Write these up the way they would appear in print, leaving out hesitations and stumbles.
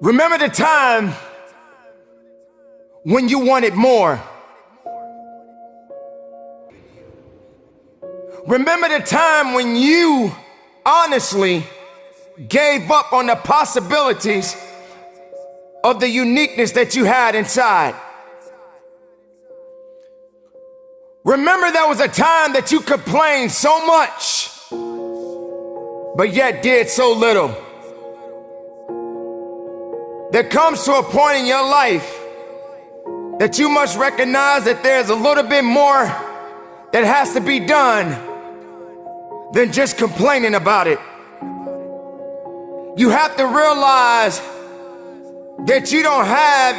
Remember the time when you wanted more. Remember the time when you honestly gave up on the possibilities of the uniqueness that you had inside. Remember there was a time that you complained so much, but yet did so little. There comes to a point in your life that you must recognize that there's a little bit more that has to be done than just complaining about it. You have to realize that you don't have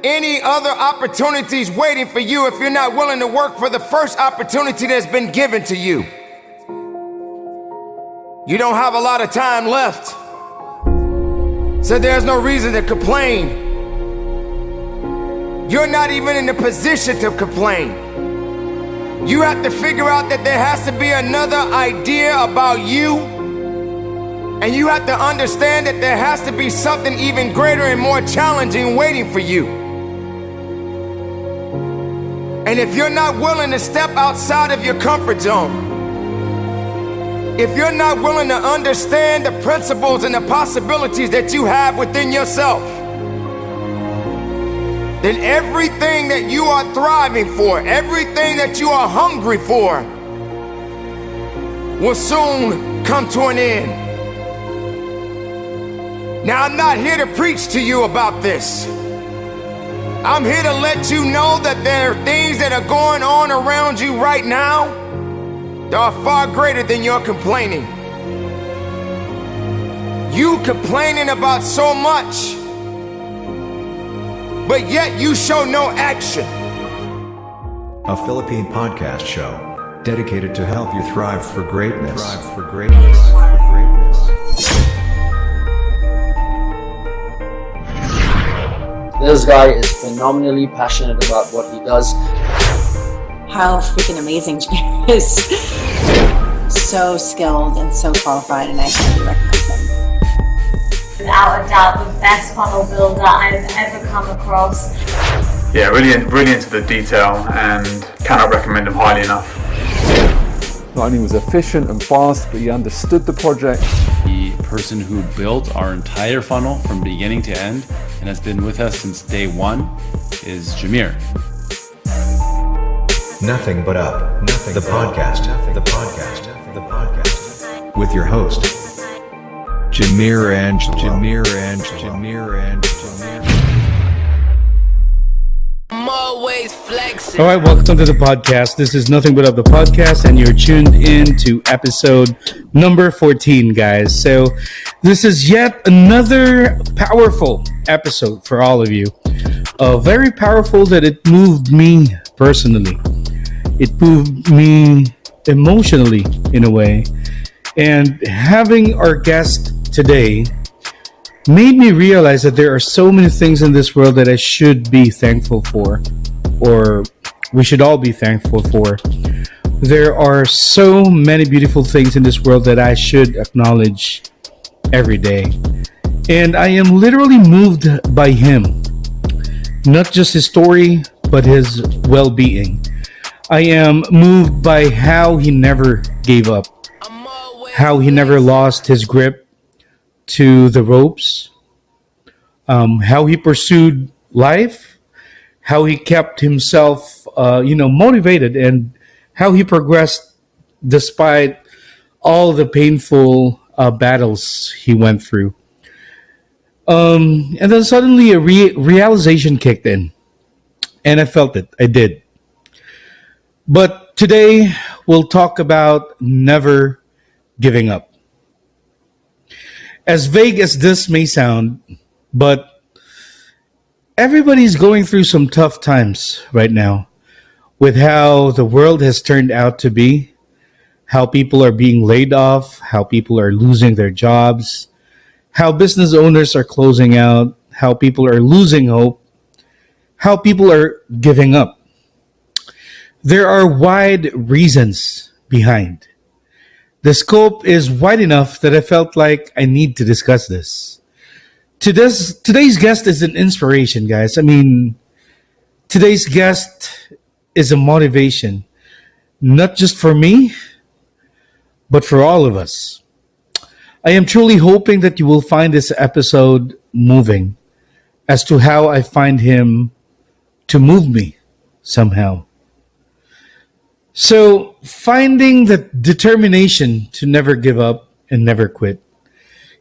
any other opportunities waiting for you if you're not willing to work for the first opportunity that's been given to you. You don't have a lot of time left, so there's no reason to complain. You're not even in the position to complain. You have to figure out that there has to be another idea about you, and you have to understand that there has to be something even greater and more challenging waiting for you. And if you're not willing to step outside of your comfort zone, if you're not willing to understand the principles and the possibilities that you have within yourself, then everything that you are thriving for, everything that you are hungry for, will soon come to an end. Now, I'm not here to preach to you about this. I'm here to let you know that there are things that are going on around you right now that are far greater than your complaining. You complaining about so much, but yet you show no action. A Philippine podcast show dedicated to help you thrive for greatness. This guy is phenomenally passionate about what he does. How freaking amazing Jameer is. So skilled and so qualified, and I highly recommend him. Without a doubt, the best funnel builder I've ever come across. Yeah, really into the detail, and cannot recommend him highly enough. Not only was efficient and fast, but he understood the project. The person who built our entire funnel from beginning to end and has been with us since day one is Jameer. Nothing But Up, the podcast. With your host, Jameer Angelo. I'm always flexing. All right, welcome to the podcast. This is Nothing But Up, the podcast, and you're tuned in to episode number 14, guys. So this is yet another powerful episode for all of you. Very powerful that it moved me personally. It moved me emotionally in a way. And having our guest today made me realize that there are so many things in this world that I should be thankful for, or we should all be thankful for. There are so many beautiful things in this world that I should acknowledge every day. And I am literally moved by him. Not just his story, but his well-being. I am moved by how he never gave up, how he never lost his grip to the ropes, how he pursued life, how he kept himself, motivated, and how he progressed despite all the painful battles he went through. And then suddenly a realization kicked in, and I felt it. I did. But today we'll talk about never giving up. As vague as this may sound, but everybody's going through some tough times right now with how the world has turned out to be, how people are being laid off, how people are losing their jobs, how business owners are closing out, how people are losing hope, how people are giving up. There are wide reasons behind. The scope is wide enough that I felt like I need to discuss this. Today's guest is an inspiration, guys. I mean, today's guest is a motivation, not just for me, but for all of us. I am truly hoping that you will find this episode moving as to how I find him to move me somehow. So, finding the determination to never give up and never quit.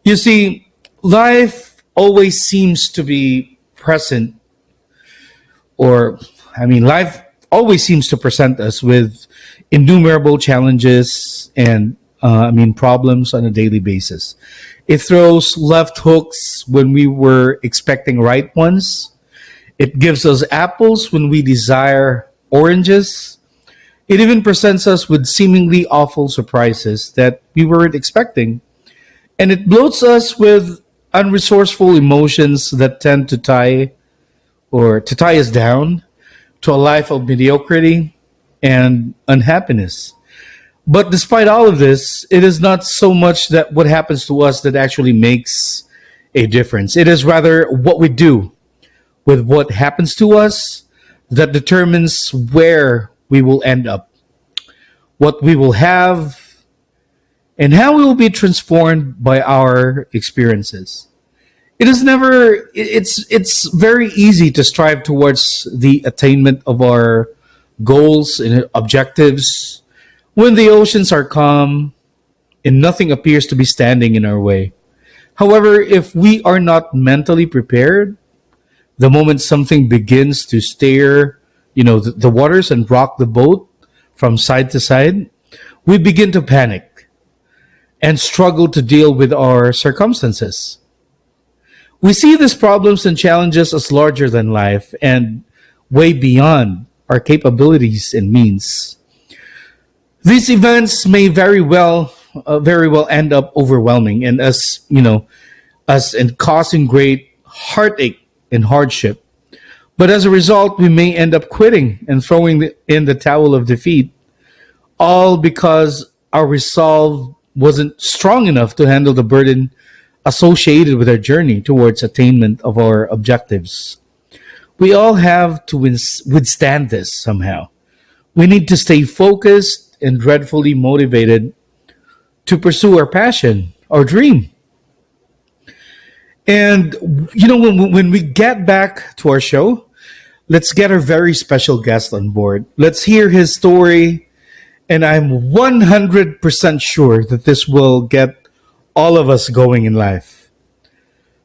You see, life always seems to be present, life always seems to present us with innumerable challenges and problems on a daily basis. It throws left hooks when we were expecting right ones. It gives us apples when we desire oranges. It even presents us with seemingly awful surprises that we weren't expecting. And it bloats us with unresourceful emotions that tend to tie us down to a life of mediocrity and unhappiness. But despite all of this, it is not so much that what happens to us that actually makes a difference. It is rather what we do with what happens to us that determines where we will end up, what we will have, and how we will be transformed by our experiences. It's very easy to strive towards the attainment of our goals and objectives when the oceans are calm and nothing appears to be standing in our way. However, if we are not mentally prepared, the moment something begins to stir, the waters and rock the boat from side to side, we begin to panic and struggle to deal with our circumstances. We see these problems and challenges as larger than life and way beyond our capabilities and means. These events may very well end up overwhelming and us and causing great heartache and hardship. But as a result, we may end up quitting and throwing in the towel of defeat, all because our resolve wasn't strong enough to handle the burden associated with our journey towards attainment of our objectives. We all have to withstand this somehow. We need to stay focused and dreadfully motivated to pursue our passion, our dream. And, when we get back to our show, let's get our very special guest on board. Let's hear his story. And I'm 100% sure that this will get all of us going in life.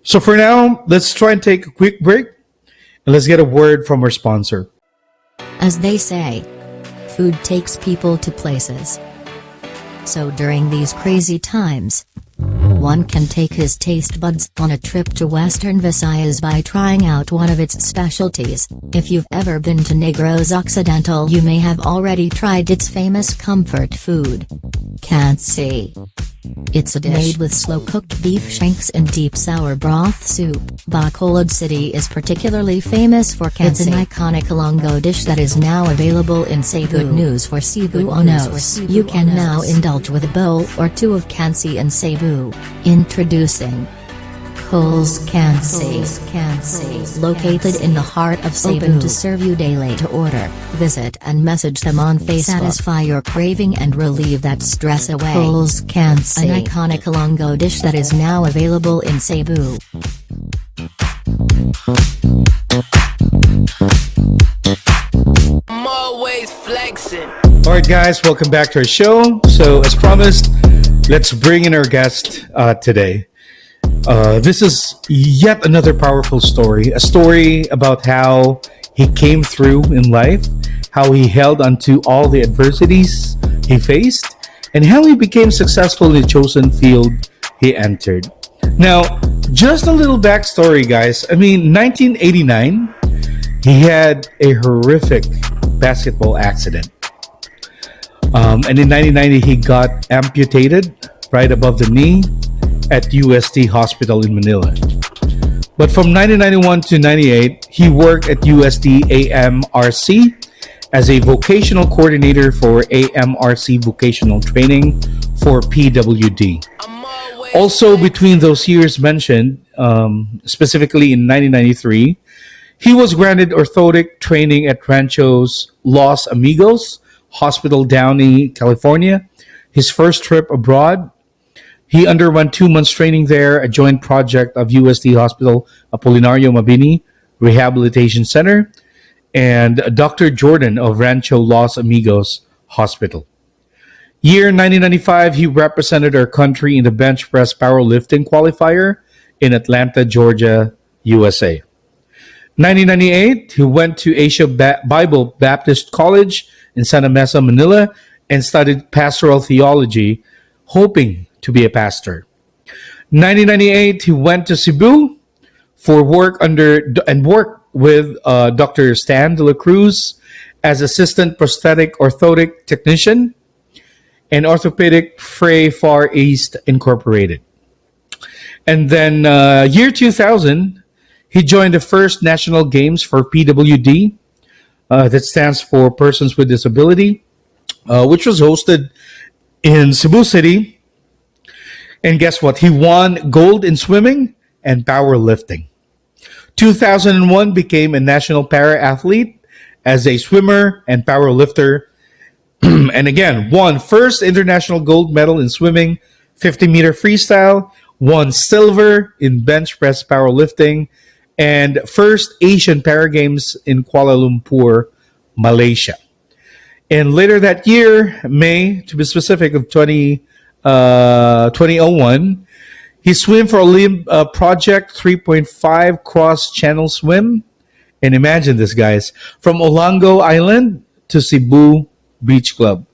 So for now, let's try and take a quick break. And let's get a word from our sponsor. As they say, food takes people to places. So during these crazy times, one can take his taste buds on a trip to Western Visayas by trying out one of its specialties. If you've ever been to Negros Occidental, you may have already tried its famous comfort food, Cansi. It's a dish made with slow-cooked beef shanks in deep sour broth soup. Bacolod City is particularly famous for Cansi. It's an iconic Ilonggo dish that is now available in Cebu. Good news for Cebuanos. You can now indulge with a bowl or two of Cansi in Cebu. Introducing Cole's Cansi. Located in the heart of Cebu. Open to serve you daily. To order, visit and message them on Facebook. Satisfy your craving and relieve that stress away. Cole's Cansi, an iconic Ilonggo dish that is now available in Cebu. I'm always flexing. Alright guys, welcome back to our show. So as promised, let's bring in our guest today. This is yet another powerful story. A story about how he came through in life, how he held onto all the adversities he faced, and how he became successful in the chosen field he entered. Now, just a little backstory, guys. 1989, he had a horrific basketball accident. And in 1990, he got amputated right above the knee at UST Hospital in Manila. But from 1991 to 98, he worked at UST AMRC as a vocational coordinator for AMRC vocational training for PWD. Also, between those years mentioned, specifically in 1993. He was granted orthotic training at Rancho's Los Amigos Hospital, Downey, California. His first trip abroad, he underwent 2 months training there, a joint project of UST Hospital Apolinario Mabini Rehabilitation Center and Dr. Jordan of Rancho Los Amigos Hospital. Year 1995, he represented our country in the bench press powerlifting qualifier in Atlanta, Georgia, USA. 1998, he went to Asia Bible Baptist College in Santa Mesa, Manila, and studied pastoral theology, hoping to be a pastor. 1998, he went to Cebu for work worked with Dr. Stan de la Cruz as assistant prosthetic orthotic technician and orthopedic Frey Far East Incorporated. And then year 2000, he joined the first national games for PWD, that stands for Persons with Disability, which was hosted in Cebu City. And guess what? He won gold in swimming and powerlifting. 2001 became a national para-athlete as a swimmer and powerlifter. And again, won first international gold medal in swimming, 50-meter freestyle, won silver in bench press powerlifting, and first Asian Para Games in Kuala Lumpur, Malaysia. And later that year, May, to be specific, of 2001, he swam for Project 3.5 cross-channel swim. And imagine this, guys, from Olango Island to Cebu Beach Club.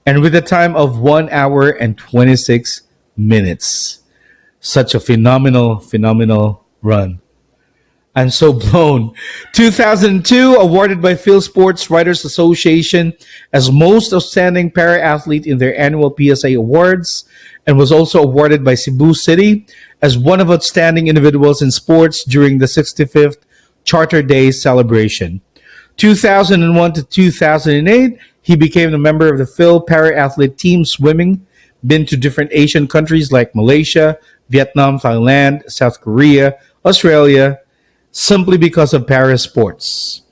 And with a time of 1 hour and 26 minutes. Such a phenomenal run. I'm so blown. 2002, awarded by Phil Sports Writers Association as Most Outstanding Para-Athlete in their annual PSA Awards, and was also awarded by Cebu City as one of outstanding individuals in sports during the 65th Charter Day celebration. 2001 to 2008, he became a member of the Phil Para-Athlete Team Swimming, been to different Asian countries like Malaysia, Vietnam, Thailand, South Korea, Australia, simply because of para sports.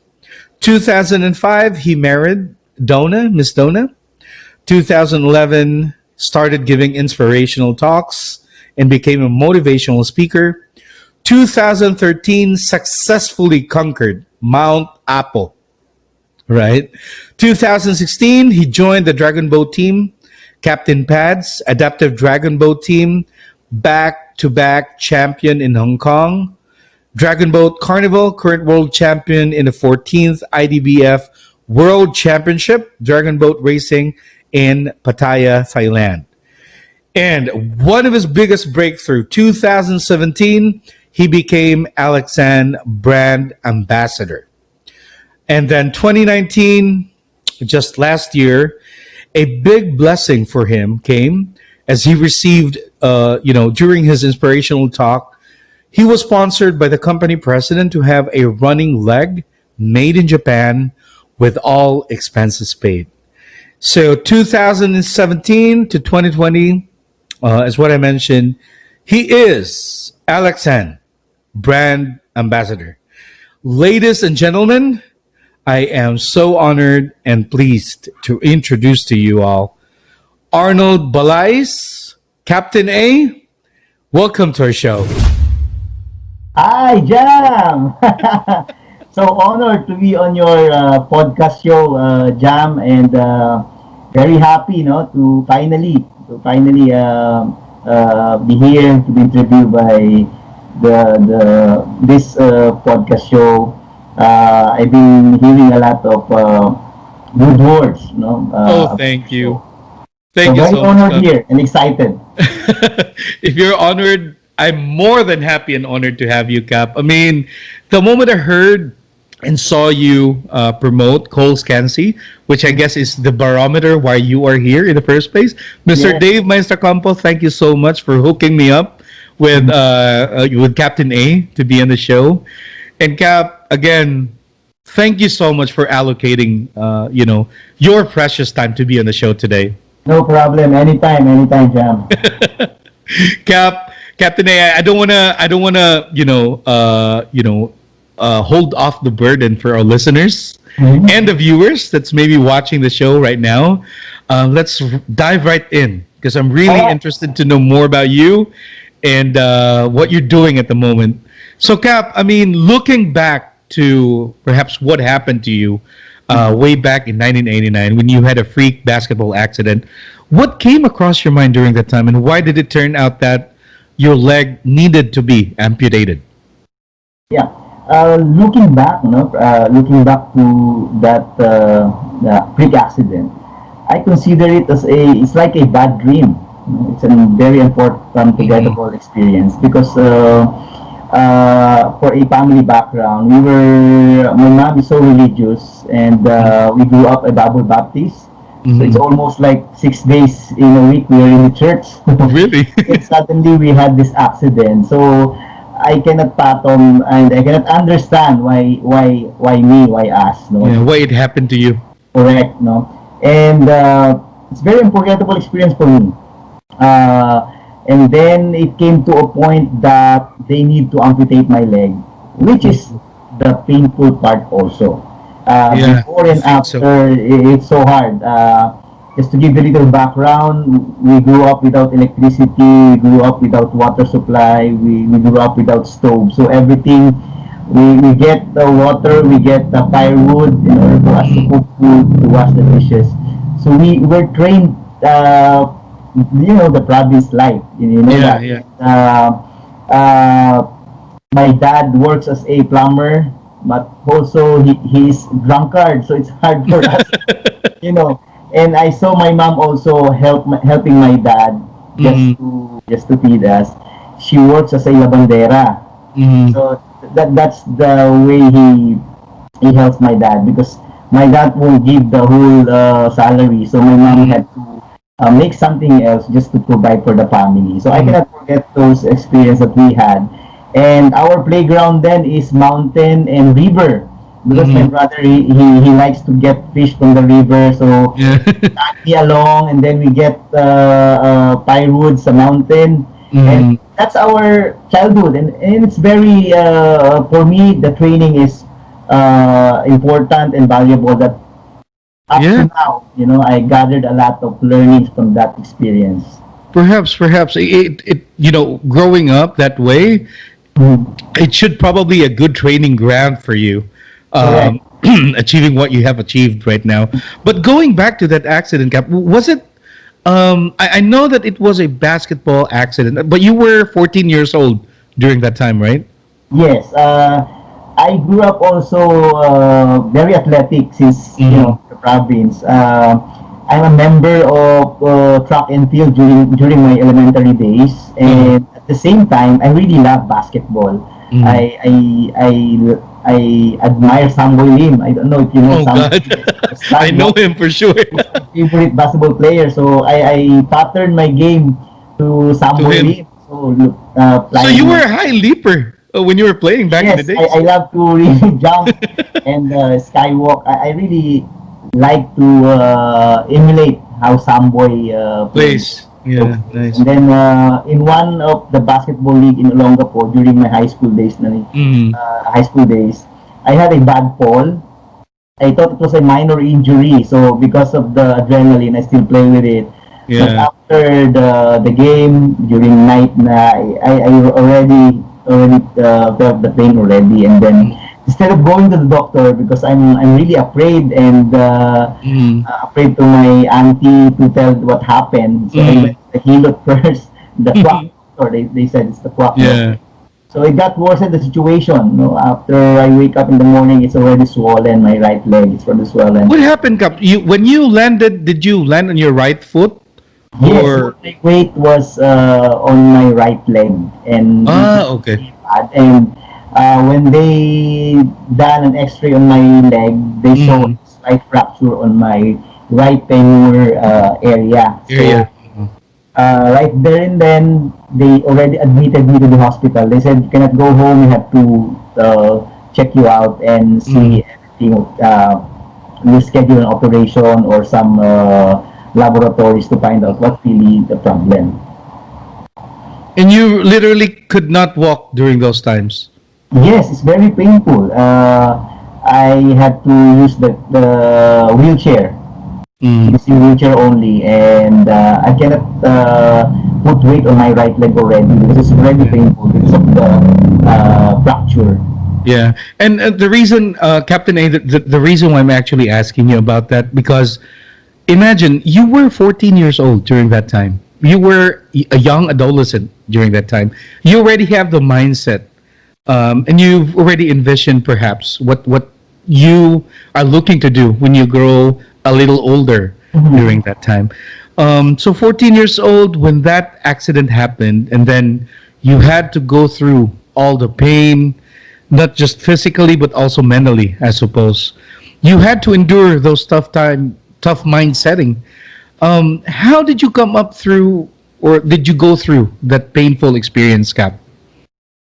2005, he married Miss Donna. 2011, started giving inspirational talks and became a motivational speaker. 2013, successfully conquered Mount Apo. Right? 2016, he joined the Dragon Boat team, Captain Pads, Adaptive Dragon Boat team, back-to-back champion in Hong Kong. Dragon Boat Carnival, current world champion in the 14th IDBF World Championship, Dragon Boat Racing in Pattaya, Thailand. And one of his biggest breakthrough, 2017, he became Alaxan Brand Ambassador. And then 2019, just last year, a big blessing for him came as he received, during his inspirational talk, he was sponsored by the company president to have a running leg made in Japan with all expenses paid. So 2017 to 2020, as what I mentioned, he is Alaxan Brand Ambassador. Ladies and gentlemen, I am so honored and pleased to introduce to you all Arnold Balais, Captain A. Welcome to our show. Hi, Jam! So honored to be on your podcast show, Jam, and very happy, to finally be here to be interviewed by this podcast show. I've been hearing a lot of good words, Thank you. Thank you so much. Very honored here and excited. If you're honored, I'm more than happy and honored to have you, Cap. I mean, the moment I heard and saw you promote Cole's Cansi, which I guess is the barometer why you are here in the first place. Mr. Dave Maestacampo, thank you so much for hooking me up with Captain A to be on the show. And Cap, again, thank you so much for allocating, your precious time to be on the show today. No problem. Anytime, Jam. Cap, Captain A, I don't wanna, hold off the burden for our listeners and the viewers that's maybe watching the show right now. Let's dive right in because I'm really interested to know more about you and what you're doing at the moment. So, Cap, I mean, looking back to perhaps what happened to you way back in 1989 when you had a freak basketball accident, what came across your mind during that time, and why did it turn out that your leg needed to be amputated? Yeah. Looking back to that freak accident, I consider it as it's like a bad dream. It's a very important forgettable experience because for a family background, my mom is so religious, and we grew up a Bible Baptist. So it's almost like 6 days in a week we are in the church. Really? And suddenly we had this accident. So I cannot fathom and I cannot understand why us, no? Yeah, why it happened to you? Correct, no? And it's very unforgettable experience for me. And then it came to a point that they need to amputate my leg, which is the painful part also. Before and after, it's so hard. Just to give a little background, we grew up without electricity, we grew up without water supply, we grew up without stove. So everything, we get the water, we get the firewood in order for us to cook food, to wash the dishes. So we were trained, the province life. My dad works as a plumber, but also he's drunkard, so it's hard for us, And I saw my mom also helping my dad just to feed us. She works as a labandera, so that's the way he helps my dad, because my dad won't give the whole salary, so my mom had to make something else just to provide for the family. So I cannot forget those experiences that we had. And our playground then is mountain and river, because my brother he likes to get fish from the river, so tag me along, and then we get firewood sa mountain, and that's our childhood. And it's very for me the training is important and valuable. That up to now, I gathered a lot of learnings from that experience. Perhaps it growing up that way, it should probably a good training ground for you, achieving what you have achieved right now. But going back to that accident, Cap, was it? I know that it was a basketball accident, but you were 14 years old during that time, right? Yes. I grew up also very athletic since the province. I'm a member of track and field during my elementary days, and at the same time, I really love basketball. I admire Samboy Lim. I don't know if you know I know him for sure. Favorite basketball player. So I patterned my game to Samboy Lim. So you were a high leaper when you were playing back in the days. I love to really jump and skywalk. I really like to emulate how Samboy plays. Yeah, nice. And then in one of the basketball league in Olongapo during my high school days, I had a bad fall. I thought it was a minor injury, so because of the adrenaline, I still play with it. But after the game during night, I already felt the pain already, and then instead of going to the doctor, because I'm really afraid and afraid to my auntie to tell what happened, so I went to the Hilot first, the quack, or they said it's the quack. So it got worse in the situation. After I wake up in the morning, it's already swollen. My right leg is already swollen. What happened, Cap? When you landed, did you land on your right foot? Yes, my weight was on my right leg, and okay. And when they done an X-ray on my leg, they saw a slight fracture on my right femur area. So, right there and then, they already admitted me to the hospital. They said, you cannot go home, you have to check you out and see everything. We'll schedule an operation or some laboratories to find out what really the problem. And you literally could not walk during those times. Yes, it's very painful. I had to use the wheelchair, using wheelchair only, and I cannot put weight on my right leg already because it's very painful because of the fracture. Yeah, and the reason, Captain A, the reason why I'm actually asking you about that, because imagine you were 14 years old during that time. You were a young adolescent during that time. You already have the mindset, and you've already envisioned perhaps what you are looking to do when you grow a little older during that time. So 14 years old when that accident happened, and then you had to go through all the pain, not just physically but also mentally, I suppose. You had to endure those tough mind setting. How did you come up through, or did you go through that painful experience, Cap?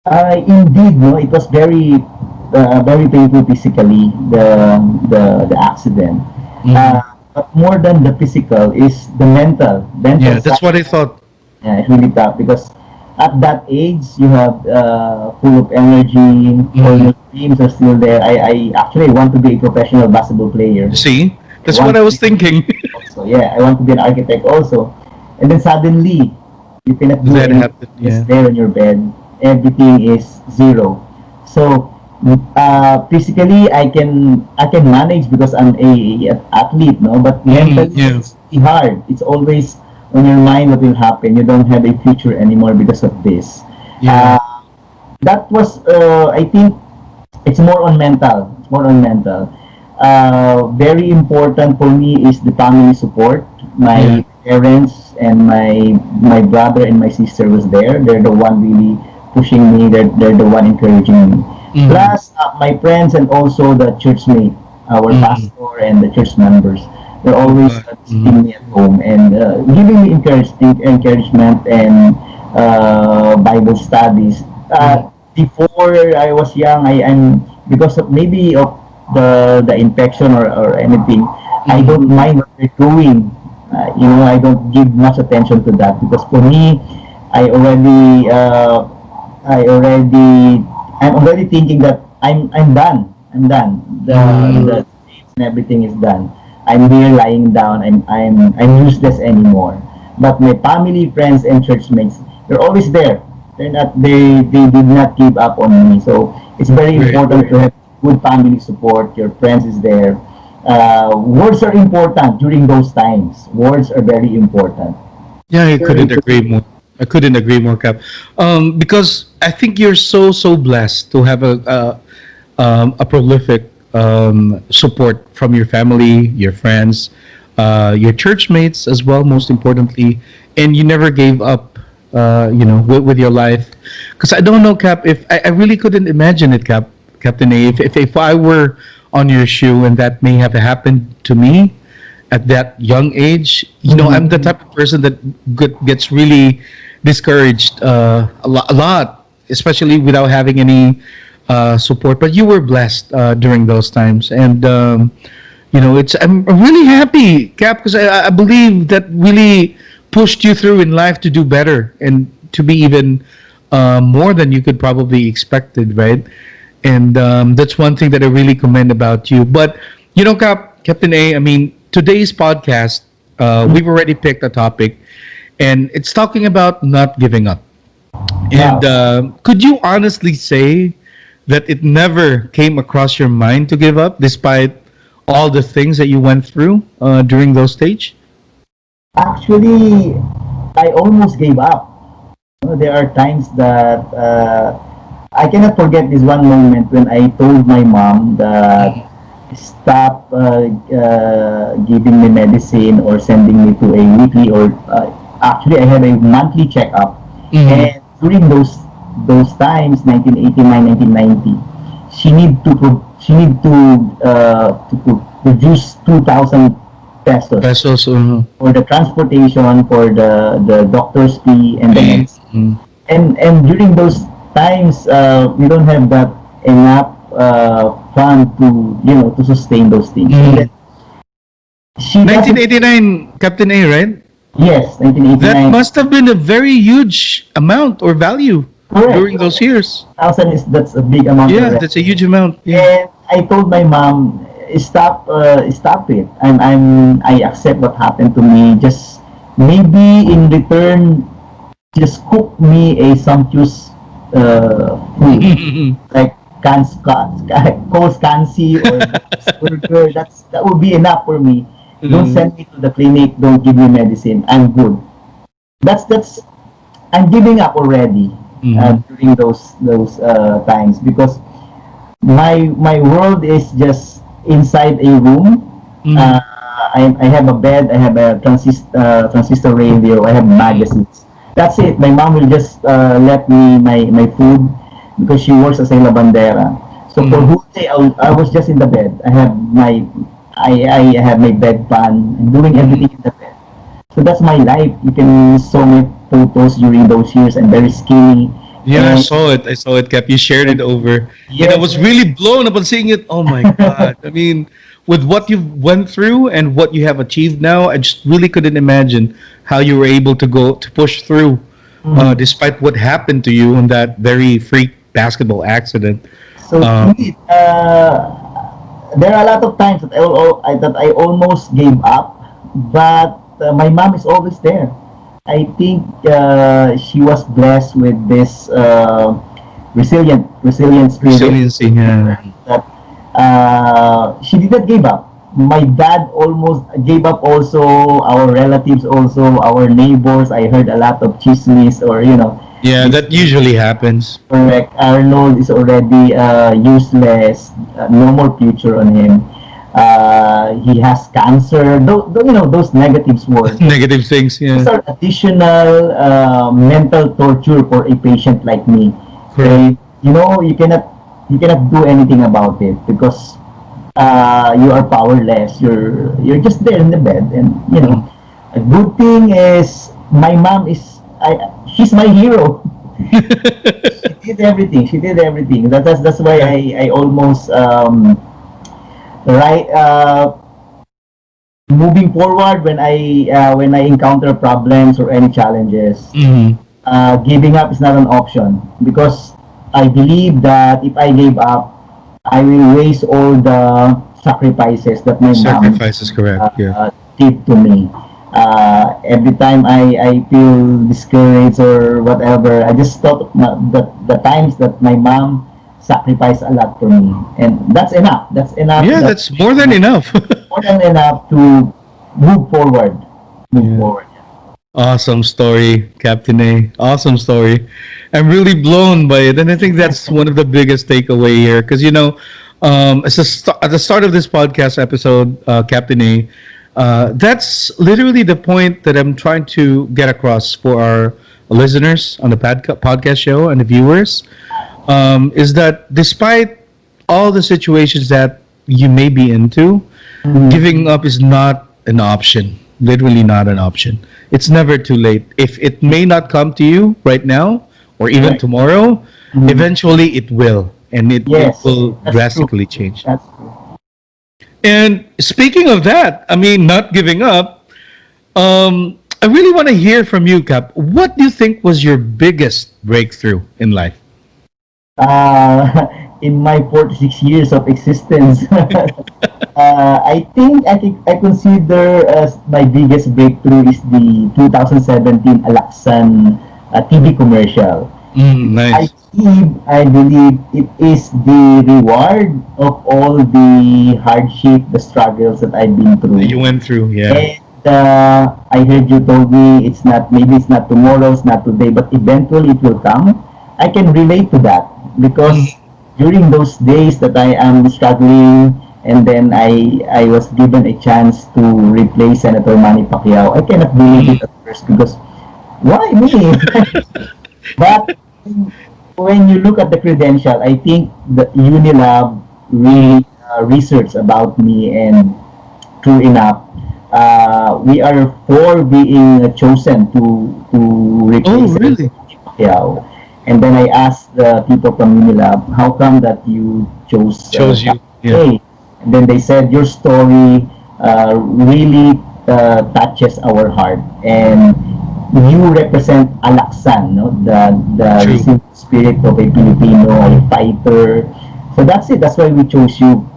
Indeed, no, it was very painful physically, the accident. But more than the physical is the mental. Yeah, that's what I thought. Yeah, it's really tough because at that age you have full of energy, all your dreams are still there. I actually want to be a professional basketball player. See, that's what I was thinking. Also, yeah, I want to be an architect also. And then suddenly you cannot do That anything. happened, yeah. Just there on your bed, everything is zero. So physically I can manage because I'm a athlete, no, but mentally it's really hard. It's always on your mind what will happen. You don't have a future anymore because of this. That was I think it's more on mental. Very important for me is the family support. My parents and my brother and my sister was there. They're the one really pushing me. They're the one encouraging me. Plus my friends and also the church mate, our pastor and the church members. They're always visiting me at home and giving me encouragement and Bible studies. Before I was young, I'm because of maybe of the infection or anything. I don't mind what they're doing. I don't give much attention to that because for me, I'm already thinking that I'm done. The and everything is done. I'm here lying down. I'm useless anymore. But my family, friends, and church mates, they're always there. They did not give up on me. So it's very important to have good family support. Your friends is there. Words are important during those times. Words are very important. Yeah, I couldn't agree more, Cap. Because I think you're so blessed to have a prolific support from your family, your friends, your church mates as well, most importantly, and you never gave up, with your life. Because I don't know, Cap, if I really couldn't imagine it, Captain A, if I were on your shoe and that may have happened to me at that young age, I'm the type of person that gets really discouraged a lot, especially without having any support. But you were blessed during those times, and I'm really happy, Cap, because I believe that really pushed you through in life to do better and to be even more than you could probably expected, right? And that's one thing that I really commend about you. But Captain A, I mean, today's podcast, we've already picked a topic, and it's talking about not giving up. And could you honestly say that it never came across your mind to give up despite all the things that you went through during those stage? Actually, I almost gave up. There are times that I cannot forget this one moment when I told my mom that stop giving me medicine or sending me to a weekly or actually I had a monthly checkup. And during those times, 1989, 1990, she need to produce 2,000 pesos for the transportation, for the doctor's fee, and the medicine. And during those times, we don't have that enough fund to sustain those things. 1989, Captain A, right? Yes, That 1989. must have been a very huge amount or value Correct. during those years. 1,000 is that's a big amount. Yeah, already. that's a huge amount. Yeah. And I told my mom, stop it. I accept what happened to me. Just maybe in return, just cook me a sumptuous food like Cole's Cansi or burger. That would be enough for me. Don't send me to the clinic. Don't give me medicine. I'm good. That's I'm giving up already during those times because my world is just inside a room. I have a bed. I have a transistor radio. I have magazines. That's it. My mom will just let me my food because she works as a lavandera. So for whole day I was just in the bed. I have my bed pan. I'm doing everything in the bed. So that's my life. You can saw my photos during those years. I'm very skinny. Yeah, I saw it. I saw it, Cap. You shared it over. Yes. And I was really blown upon seeing it. Oh my God. I mean, with what you've went through and what you have achieved now, I just really couldn't imagine how you were able to push through despite what happened to you in that very freak basketball accident. So indeed, there are a lot of times that I almost gave up, but my mom is always there. I think she was blessed with this resilient spirit. Resiliency, yeah. That she didn't give up. My dad almost gave up. Also, our relatives, also our neighbors. I heard a lot of chismes, or Yeah, that usually happens. correct. Arnold is already useless. No more future on him. He has cancer. Those negative words. Negative things, yeah. These are additional mental torture for a patient like me. Correct. You cannot do anything about it because you are powerless. You're just there in the bed, and a good thing is my mom she's my hero. She did everything. That's why I almost moving forward when I encounter problems or any challenges. Giving up is not an option because I believe that if I gave up, I will waste all the sacrifices that my Sacrifices, correct. Yeah. mom did to me. Every time I feel discouraged or whatever, I just thought the times that my mom sacrificed a lot for me, and that's enough. That's enough. Yeah, that's more than enough. more than enough to move forward. Awesome story, Captain A. Awesome story. I'm really blown by it, and I think that's one of the biggest takeaway here. Because at the start of this podcast episode, Captain A, that's literally the point that I'm trying to get across for our listeners on the podcast show and the viewers. Is that despite all the situations that you may be into, giving up is not an option. Literally not an option. It's never too late. If it may not come to you right now or even tomorrow, eventually it will. And it will drastically change. That's true. And speaking of that, I mean, not giving up, I really want to hear from you, Cap. What do you think was your biggest breakthrough in life? In my 46 years of existence, I think I consider as my biggest breakthrough is the 2017 Alaxan TV commercial. Nice. I believe it is the reward of all the hardship, the struggles that I've been through. You went through, yeah. And I heard you told me maybe it's not tomorrow, it's not today, but eventually it will come. I can relate to that because during those days that I am struggling, and then I was given a chance to replace Senator Manny Pacquiao. I cannot believe it at first because why me? But when you look at the credential, I think that Unilab really researched about me, and true enough, we are for being chosen to replace really? Pacquiao. And then I asked the people from Unilab, how come that you chose you? Yeah. And then they said, your story really touches our heart. And you represent Alaxan, no? The resilient spirit of a Filipino, a fighter. So that's it. That's why we chose you.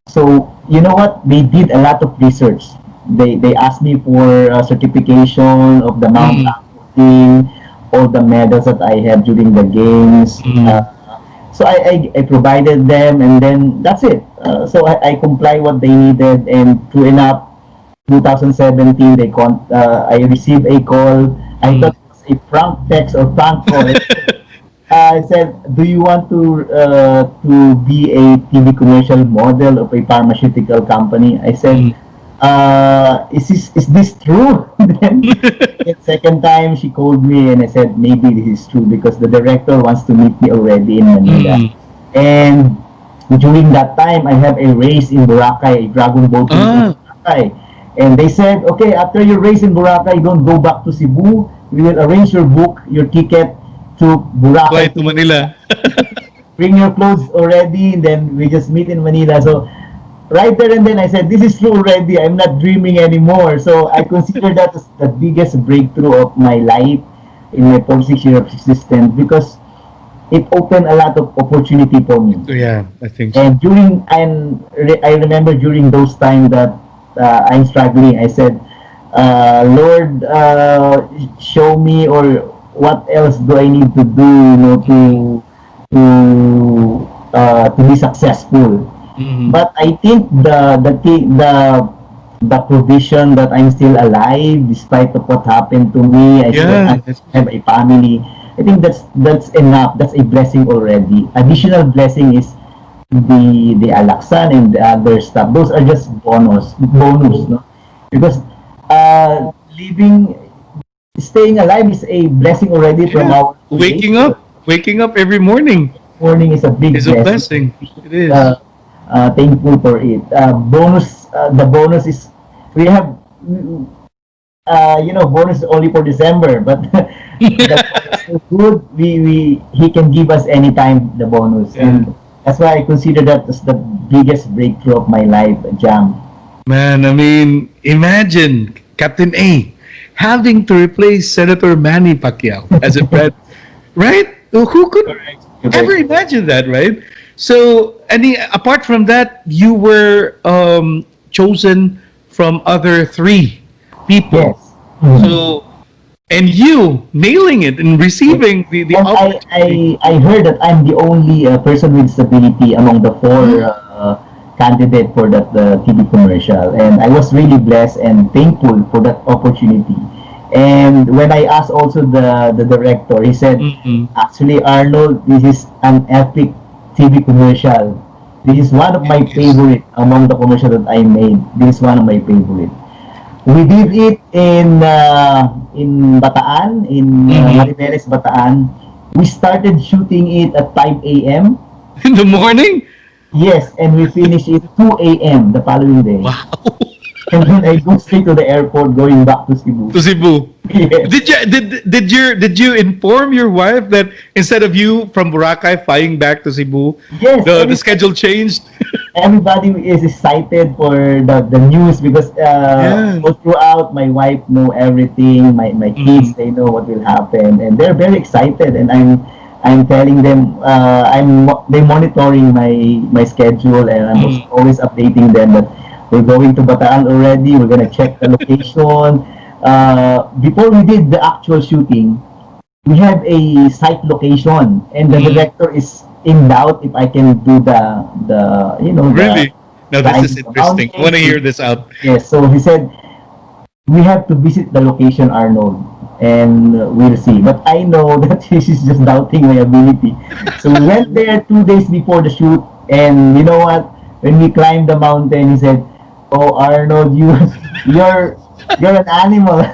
So you know what? They did a lot of research. They asked me for a certification of the Mount thing, all the medals that I have during the games. So I provided them, and then that's it. So I comply what they needed, and true enough, 2017 I received a call. I thought it was a prank text or prank call. I said, "Do you want to be a TV commercial model of a pharmaceutical company?" I said, "Is this true?" Then the second time she called me, and I said, "Maybe this is true because the director wants to meet me already in Manila." And during that time, I have a race in Boracay, a Dragon Boat race in Boracay. And they said, "Okay, after your race in Boracay, don't go back to Cebu. We will arrange your ticket to Boracay, to Manila. Bring your clothes already, and then we just meet in Manila." So right there and then I said, "This is true already. I'm not dreaming anymore." So I consider that as the biggest breakthrough of my life in my 46 years of existence, because it opened a lot of opportunity for me. Yeah, I think so. And I remember during those times that I'm struggling, I said, "Lord, show me, or what else do I need to do, to be successful?" But I think the provision that I'm still alive despite of what happened to me, I still have a family. I think that's enough. That's a blessing already. Additional blessing is the Alaxan and the other stuff. Those are just bonus, no? Because staying alive is a blessing already from our waking up every morning. Morning is a big blessing. It is. Thankful for it. The bonus is we have. Bonus is only for December, but that's so good. He can give us anytime the bonus, and that's why I consider that as the biggest breakthrough of my life, Jam. Man, I mean, imagine Captain A having to replace Senator Manny Pacquiao as a president, right? Who could ever imagine that, right? So, apart from that, you were chosen from other 3 people. Yes. So, and you nailing it and receiving the opportunity. I heard that I'm the only person with disability among the 4 candidates for that TV commercial, and I was really blessed and thankful for that opportunity. And when I asked also the director, he said, "Actually, Arnold, this is an epic TV commercial. This is one of my favorite among the commercial that I made. This is one of my favorite." We did it in Bataan, in Maribeles, Bataan. We started shooting it at 5 a.m. in the morning. Yes, and we finished it 2 a.m. the following day. Wow. And then I go straight to the airport, going back to Cebu. Yes. Did you inform your wife that instead of you from Boracay flying back to Cebu, the schedule changed? Everybody is excited for the news because all throughout my wife know everything. My kids, they know what will happen, and they're very excited. And I'm telling them, they monitoring my schedule, and I'm always updating them that we're going to Bataan already. We're gonna check the location. Before we did the actual shooting, we have a site location, and the director is in doubt if I can do the Really? Now this is interesting. I want to hear this out. Yes. So he said we have to visit the location, Arnold, and we'll see. But I know that he's just doubting my ability. So we went there 2 days before the shoot, and you know what? When we climbed the mountain, he said, "Oh, Arnold, you're an animal."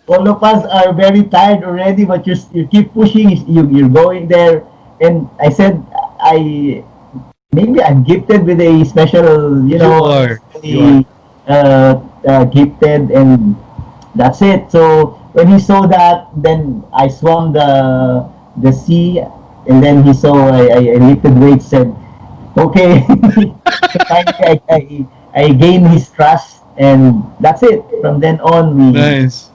All of us are very tired already, but you keep pushing. You're going there, and I said, maybe I'm gifted with a special, You are. gifted, and that's it. So when he saw that, then I swam the sea, and then he saw I lifted weights, said, "Okay." So finally, I gained his trust, and that's it. From then on, we Nice.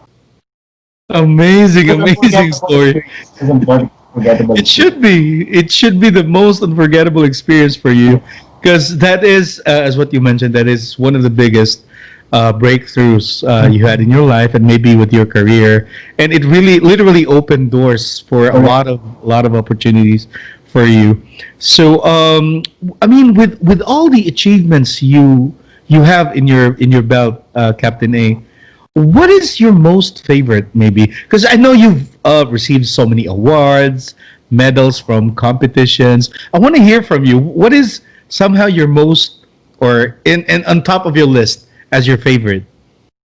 Amazing, it was amazing unforgettable story. experience. It was unforgettable It should be. It should be the most unforgettable experience for you, because that is, as what you mentioned, that is one of the biggest breakthroughs you had in your life, and maybe with your career. And it really, literally opened doors for a lot of opportunities for you. So, I mean, with all the achievements you have in your belt, Captain A, what is your most favorite, maybe? Because I know you've received so many awards, medals from competitions. I want to hear from you. What is somehow your most, or in on top of your list as your favorite?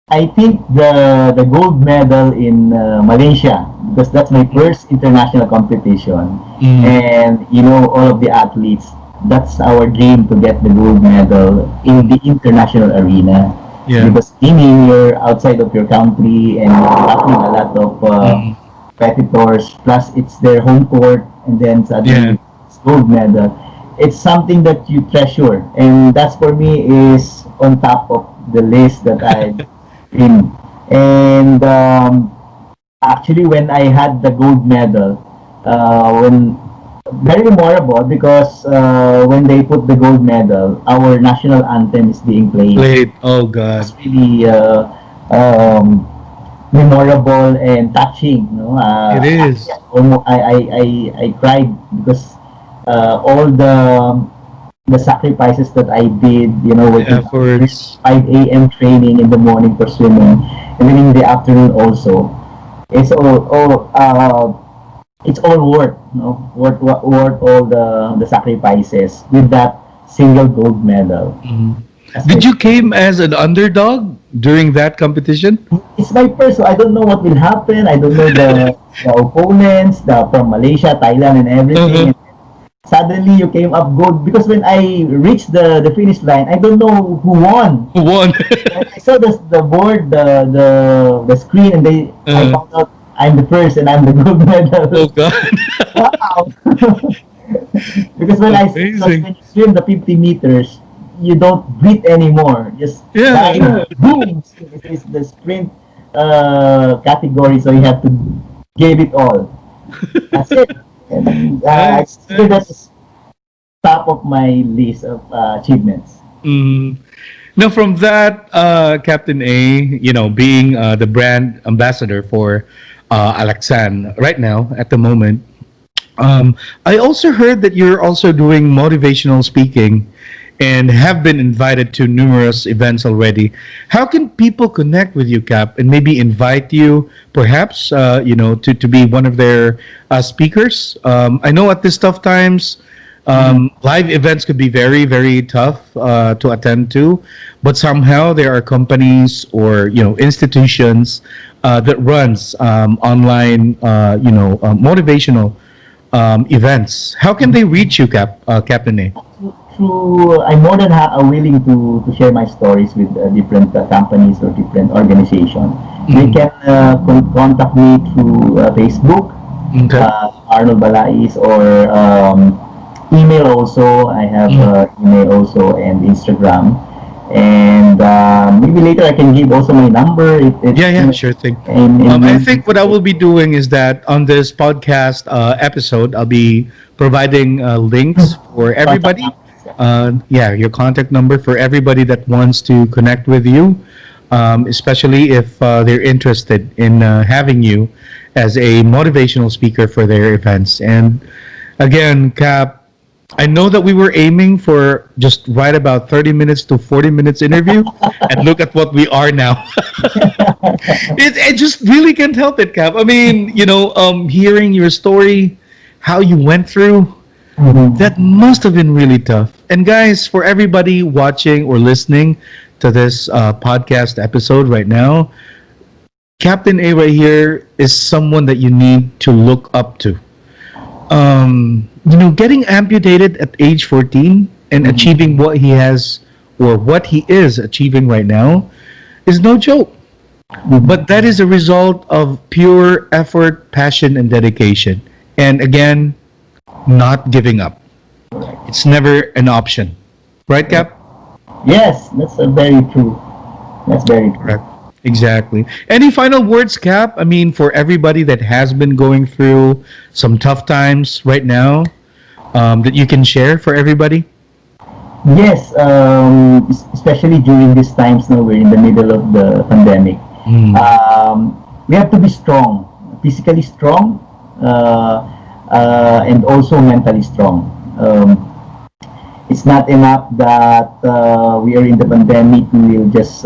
I think the gold medal in Malaysia, because that's my first international competition, and all of the athletes, that's our dream to get the gold medal in the international arena. Yeah. Because meaning you're outside of your country and you're battling a lot of competitors, plus it's their home court, and then suddenly it's gold medal. It's something that you treasure, and that's for me is on top of the list that I've been. And actually, when I had the gold medal, when very memorable, because when they put the gold medal, our national anthem is being played. Oh God. It's really memorable and touching. It is. I cried because all the sacrifices that I did, with efforts, 5 a.m. training in the morning for swimming, and then in the afternoon also. It's all worth, worth all the sacrifices with that single gold medal. Did you came as an underdog during that competition? It's my first, so I don't know what will happen. I don't know the opponents, from Malaysia, Thailand, and everything. Suddenly you came up gold, because when I reached the finish line, I don't know who won. I saw the board, the screen, and I found out I'm the first and I'm the gold medal. Oh God! Wow! Because when you swim the 50 meters, you don't breathe anymore. Just boom! It's the sprint category, so you have to give it all. That's it. And that's top of my list of achievements. Now, from that, Captain A, being the brand ambassador for Alaxan right now at the moment, I also heard that you're also doing motivational speaking and have been invited to numerous events already. How can people connect with you, Cap, and maybe invite you, perhaps, to be one of their speakers? I know at this tough times, live events could be very, very tough to attend to, but somehow there are companies or institutions that runs online, motivational events. How can they reach you, Captain A? I'm more than willing to share my stories with different companies or different organizations. They can contact me through Facebook, Arnold Balais, or email also. I have email also, and Instagram. And maybe later I can give also my number. Sure thing. I think what I will be doing is that on this podcast episode, I'll be providing links for everybody. Your contact number for everybody that wants to connect with you, especially if they're interested in having you as a motivational speaker for their events. And again, Cap, I know that we were aiming for just right about 30 minutes to 40 minutes interview, and look at what we are now. It just really can't help it, Cap. I mean, hearing your story, how you went through, that must have been really tough. And guys, for everybody watching or listening to this podcast episode right now, Captain A right here is someone that you need to look up to. Getting amputated at age 14 and achieving what he has, or what he is achieving right now, is no joke. But that is a result of pure effort, passion, and dedication. And again, not giving up. It's never an option. Right, Cap? Yes, that's very true. That's very true. Correct. Exactly. Any final words, Cap? I mean, for everybody that has been going through some tough times right now, that you can share for everybody? Yes, especially during these times now we're in the middle of the pandemic. We have to be strong, physically strong, and also mentally strong. It's not enough that we are in the pandemic. We will just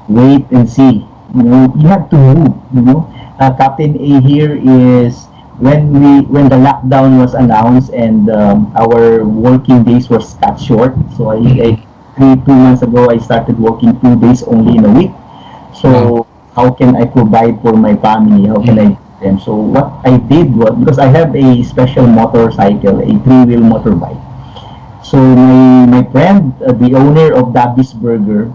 wait and see. You know, you have to move. You know, Captain A here is when the lockdown was announced and our working days were cut short. So I 2 months ago I started working 2 days only in a week. So how can I provide for my family? How can I do them? So what I did was, because I have a special motorcycle, a 3-wheel motorbike. So my friend, the owner of Dabby's Burger,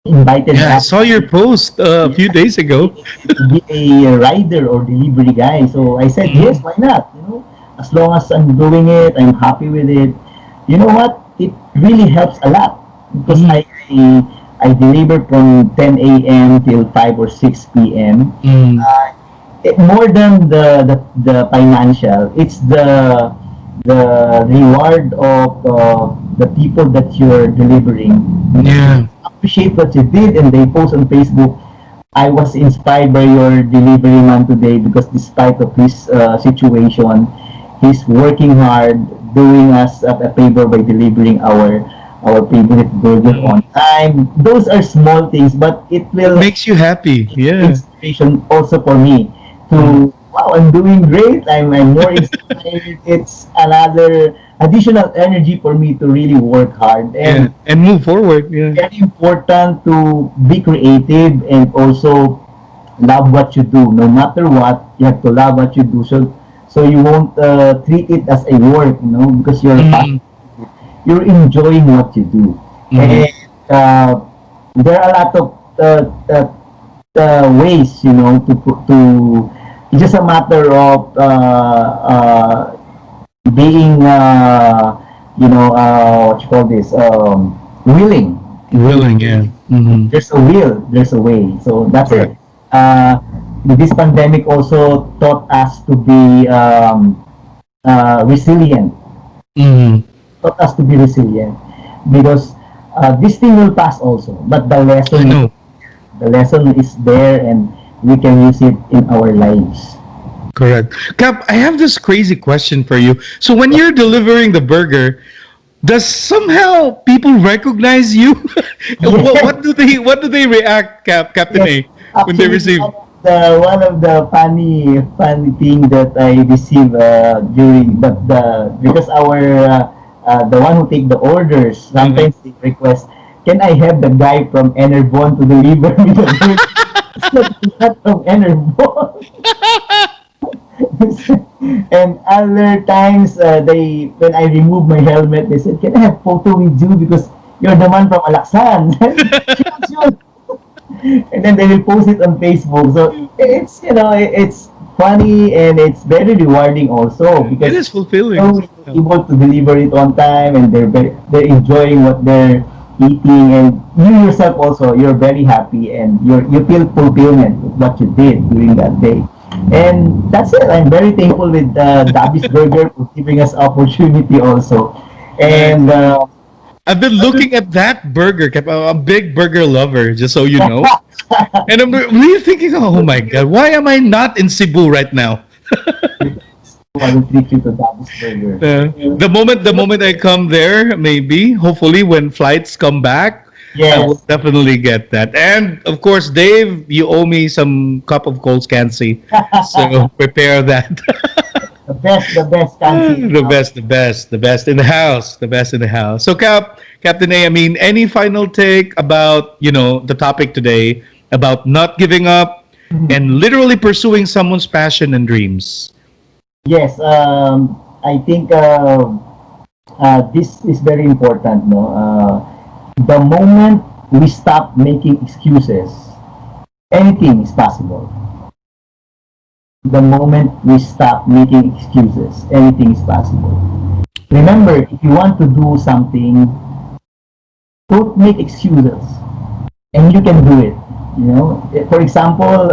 invited Yeah, I us saw your post a few days ago. to be a rider or delivery guy. So I said, yes, why not? You know, as long as I'm doing it, I'm happy with it. You know what? It really helps a lot because I deliver from 10 a.m. till 5 or 6 p.m. More than the financial, it's the reward of the people that you're delivering. Yeah. Appreciate what you did, and they post on Facebook, I was inspired by your delivery man today because despite of his situation, he's working hard, doing us a favor by delivering our favorite burger on time. Those are small things, but it will Makes you happy. Yeah. inspiration also for me to wow, I'm doing great. I'm more inspired. It's another additional energy for me to really work hard Yeah. And move forward. Yeah. very important to be creative and also love what you do. No matter what, you have to love what you do. So you won't treat it as a work, you know, because you're enjoying what you do. And there are a lot of ways, you know, to it's just a matter of being you know what you call this willing. Willing, yeah. There's a will, there's a way. So that's it. This pandemic also taught us to be resilient. Taught us to be resilient because this thing will pass also, but the lesson is there and we can use it in our lives. Correct. Cap, I have this crazy question for you. So when you're delivering the burger, does somehow people recognize you? What do they react, Captain A, when they receive? One of the funny thing that I receive during the because our the one who take the orders sometimes they request, can I have the guy from Enerbon to deliver me the burger? It's not from Enerbon. And other times when I remove my helmet, they said, can I have photo with you because you're the man from Alaxan? Sure. And then they will post it on Facebook. So it's, you know, it's funny and it's very rewarding also because it is fulfilling. You're able to deliver it on time and they're enjoying what they're eating, and you yourself also, you're very happy and you feel fulfillment with what you did during that day. And that's it. I'm very thankful with Dabby's Burger for giving us opportunity also. And I've been looking at that burger, Cap. I'm a big burger lover, just so you know. And I'm really thinking, oh my God, why am I not in Cebu right now? I will treat you to Dabby's Burger. The moment I come there, maybe, hopefully, when flights come back, yes. I will definitely get that. And of course, Dave, you owe me some cup of Coles Cansi, so prepare that. The best Cansi. The best in the house. So, Captain A, I mean, any final take about, you know, the topic today about not giving up and literally pursuing someone's passion and dreams? Yes, I think this is very important. No, the moment we stop making excuses, anything is possible. The moment we stop making excuses, anything is possible. Remember, if you want to do something, don't make excuses. and you can do it. For example,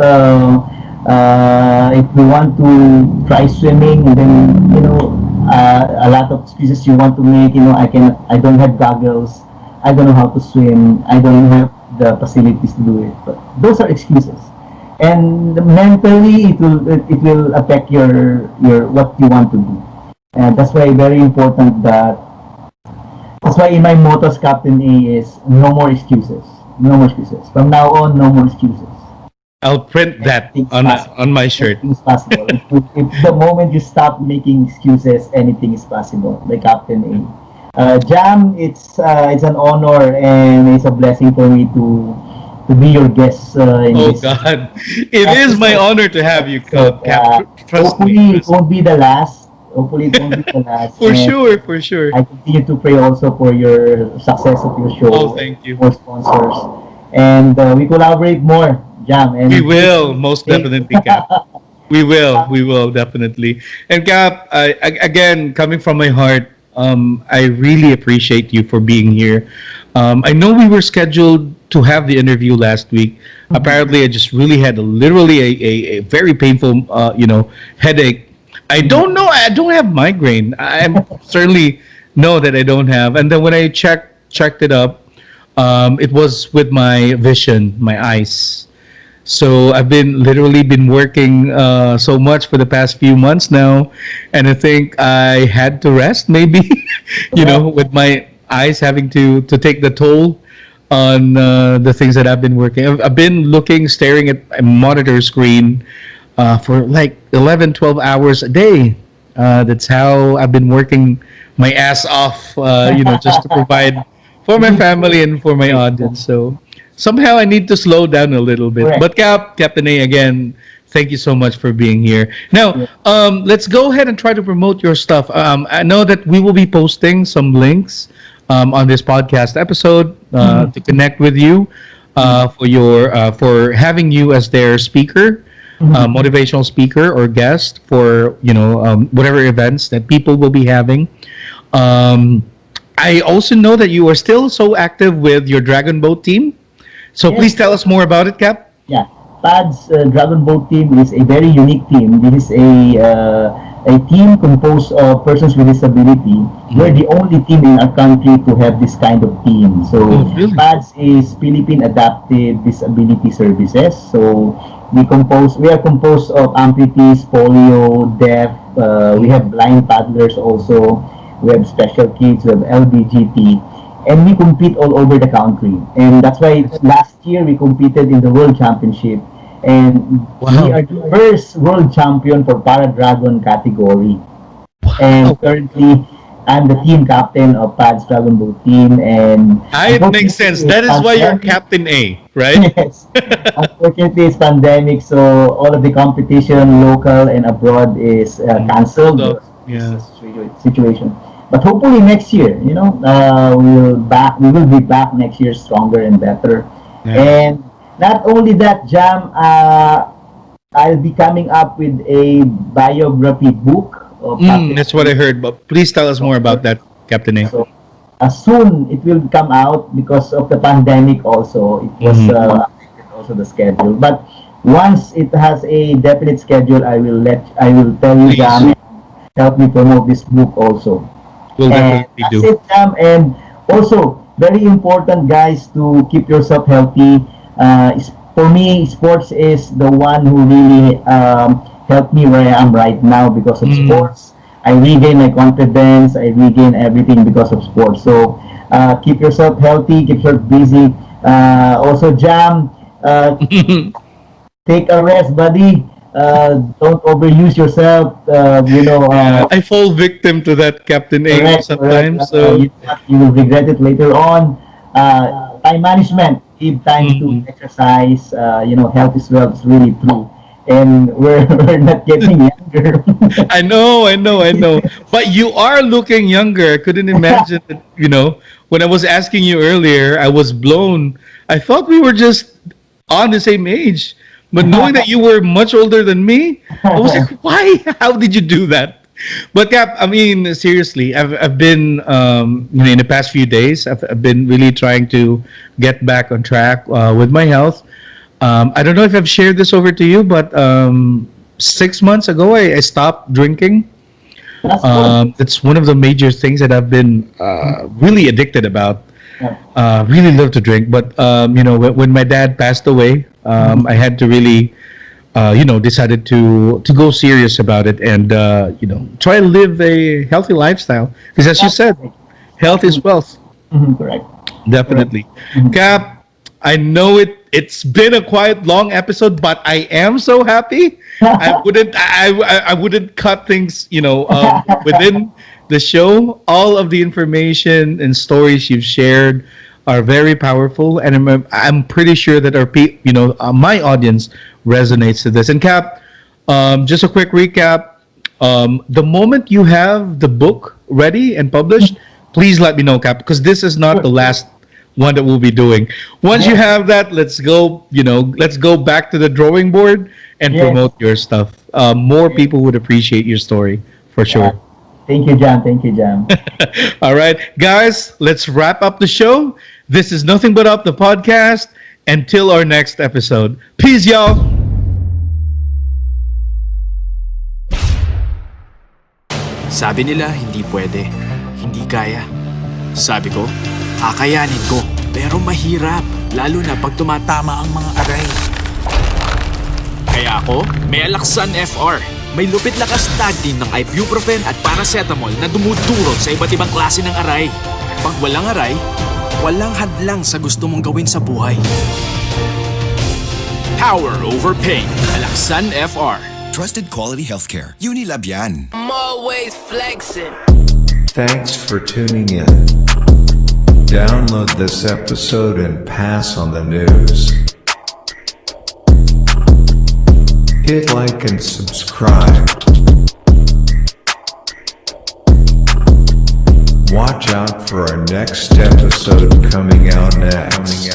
if you want to try swimming, and then a lot of excuses you want to make. I don't have goggles, I don't know how to swim, I don't have the facilities to do it. But those are excuses, and mentally it will affect your what you want to do. And that's why very important that's why in my motto as Captain A is no more excuses. No more excuses. From now on, no more excuses. I'll print that on my shirt. Anything is possible. if the moment you stop making excuses, anything is possible. Like Captain A. Jam, it's an honor and it's a blessing for me to be your guest. Oh God, it is my honor to have you, Cap. Trust hopefully me. it won't be the last. Hopefully it won't be the last. For sure. I continue to pray also for your success of your show. Oh, thank you. For sponsors. And we collaborate more, Jam. And we will, most definitely, Cap. We will definitely. And Cap, again, coming from my heart, I really appreciate you for being here. I know we were scheduled to have the interview last week. Apparently, I just really had literally a very painful, headache. I don't know. I don't have migraine. I certainly know that I don't have. And then when I checked it up, it was with my vision, my eyes. So I've literally been working so much for the past few months now, and I think I had to rest, maybe, with my eyes having to take the toll on the things that I've been working. I've been staring at a monitor screen for like 11, 12 hours a day. That's how I've been working my ass off, just to provide for my family and for my audience. So somehow I need to slow down a little bit. Correct. But Captain A, again, thank you so much for being here. Now, let's go ahead and try to promote your stuff. I know that we will be posting some links on this podcast episode to connect with you for having you as their speaker. Motivational speaker or guest for whatever events that people will be having. I also know that you are still so active with your Dragon Boat team. So please tell us more about it, Cap. Yeah, PAD's Dragon Boat team is a very unique team. This is a team composed of persons with disability. We're the only team in our country to have this kind of team. So PADS is Philippine Adaptive Disability Services. So we are composed of amputees, polio, deaf. We have blind paddlers also. We have special kids. We have LBGT, and we compete all over the country. And that's why last year we competed in the World Championship, and we are the first world champion for Para Dragon category. And currently, I'm the team captain of PAD's Dragon Boat team, and it makes sense. That is why you're Captain A, right? Yes. Unfortunately, it's pandemic, so all of the competition, local and abroad, is canceled. Yeah. Situation. But hopefully next year, we will be back next year stronger and better. Yeah. And not only that, Jam, I'll be coming up with a biography book. That's what I heard, but please tell us more about that, Captain A. So, soon it will come out because of the pandemic also. It was also the schedule. But once it has a definite schedule, I will tell you, Jam, help me promote this book also. We'll definitely do. That's it, Jam. And also, very important, guys, to keep yourself healthy. For me, sports is the one who really helped me where I am right now because of sports. I regain my confidence. I regain everything because of sports. So, keep yourself healthy. Keep yourself busy. Also, Jam, take a rest, buddy. Don't overuse yourself. I fall victim to that, Captain A, sometimes. So you will regret it later on. Time management. Give time to exercise. Health is wealth. It's really true. And we're not getting younger. I know. But you are looking younger. I couldn't imagine that. When I was asking you earlier, I was blown. I thought we were just on the same age. But knowing that you were much older than me, I was like, why? How did you do that? But Cap, I mean, seriously, I've been in the past few days, I've been really trying to get back on track with my health. I don't know if I've shared this over to you, but 6 months ago, I stopped drinking. It's one of the major things that I've been really addicted about. Really love to drink, but when my dad passed away, I had to really decided to go serious about it and try to live a healthy lifestyle. Because as you said, health is wealth. Correct. Definitely. Cap, I know it's been a quite long episode, but I am so happy. I wouldn't cut things within the show. All of the information and stories you've shared are very powerful, and I'm pretty sure that my audience resonates to this. And Cap, just a quick recap. The moment you have the book ready and published, please let me know, Cap, because this is not the last one that we'll be doing. Once you have that, let's go back to the drawing board and promote your stuff. More people would appreciate your story for sure. Thank you, Jam. Thank you, Jam. All right, guys, let's wrap up the show. This is Nothing But Up, the podcast. Until our next episode. Peace, y'all. Sabi nila, hindi pwede. Hindi kaya. Sabi ko, kakayanin ko. Pero mahirap. Lalo na pag tumatama ang mga aray. Kaya ako, may Alaxan FR. May lupit lakas tagtin ng ibuprofen at paracetamol na dumudurog sa iba't ibang klase ng aray. Pag walang aray, walang hadlang sa gusto mong gawin sa buhay. Power over pain. Alaxan FR. Trusted quality healthcare. Unilab yan. I'm always flexing. Thanks for tuning in. Download this episode and pass on the news. Hit like and subscribe. Watch out for our next episode coming out next.